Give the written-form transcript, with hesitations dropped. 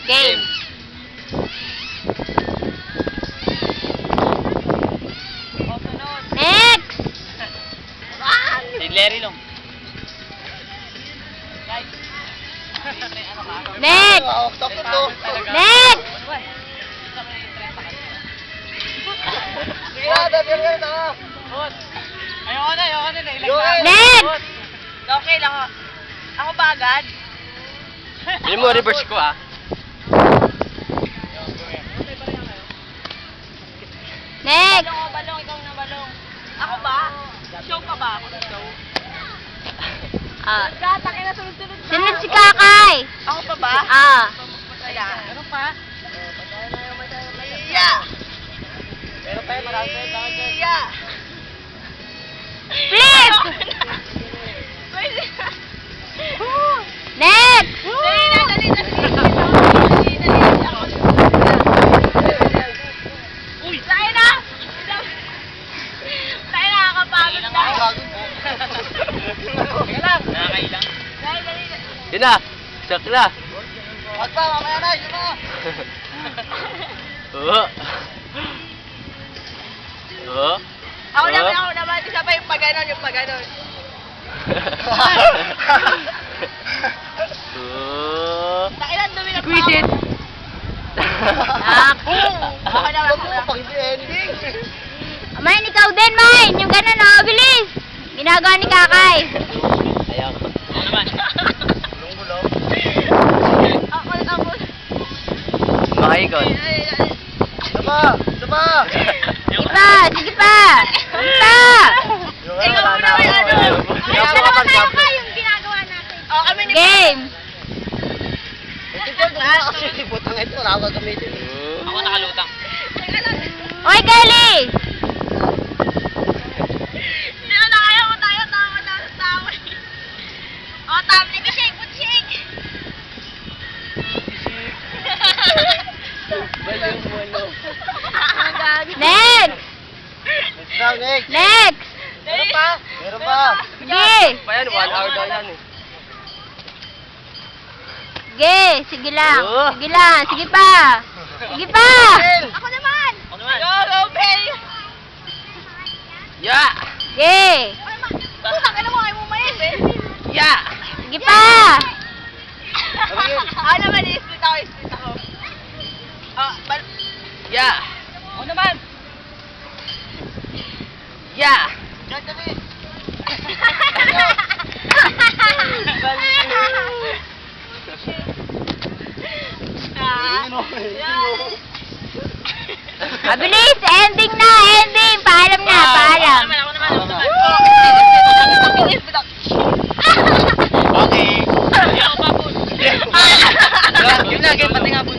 Game. Next! Si Larry Long. Next! Next! Ayoko na. Next! Okay lang ako. Ako ba agad? Hindi mo reverse ko ah. Next! Balong, ikaw na balong. Ako ba? Show pa ba ako? Show? Ah, Gatake na sunod-sunod na. sunod si Kakay. Ako pa ba? Ah. Wala. Ano pa? Iya! Pero pa yun, marami pa yun. Iya! Flip! Pwede. Next! Dali na. Uy! Tayo na! Tayo na, kakapagod na. Nakakailang. Dali. Yun na. Sak na. Wag pa, mamaya na. Yun na. Oo. Oo. Ako naman. Isa pa yung pag-ganon, Oo. Takilan, dumi na Squeeze it. Okay naman. Pag hindi ending. Main, ikaw din, Main. Yung ganun, oh. Bilis. Ginagawa ni Kakay. Ayaw ko. Ako naman. Bulong-bulong. Ako. Makaikot. Sama! Sige pa. Sige pa. Ikaw muna may ano. Kayo yung ginagawa natin. Oh, kami ni Game. Putang ito, wala akong gamitin. Ako nakalutang. Oy, Kelly. Hindi na kaya mo tayo. Tawa. Oh, tablet ko shake. Put shake. Next. Next. Meron pa? Sige. Pa yan, 1 hour daw yan eh. Sige. Sige lang. Oo. Sige lang. Sige pa. Sige pa. Ako naman. Ako naman. Go, Bel. Yeah! Sige. Putang ina mo, ayaw mo mayin, Bel. Yeah! Sige pa. Ako naman, i-split ako. Yeah! Ako naman. Yeah! Mabilis. Ending na. Ending. Paalam na. Paalam. Ako naman. Okay! Hindi ako pa po. Yun na, game pati nga po.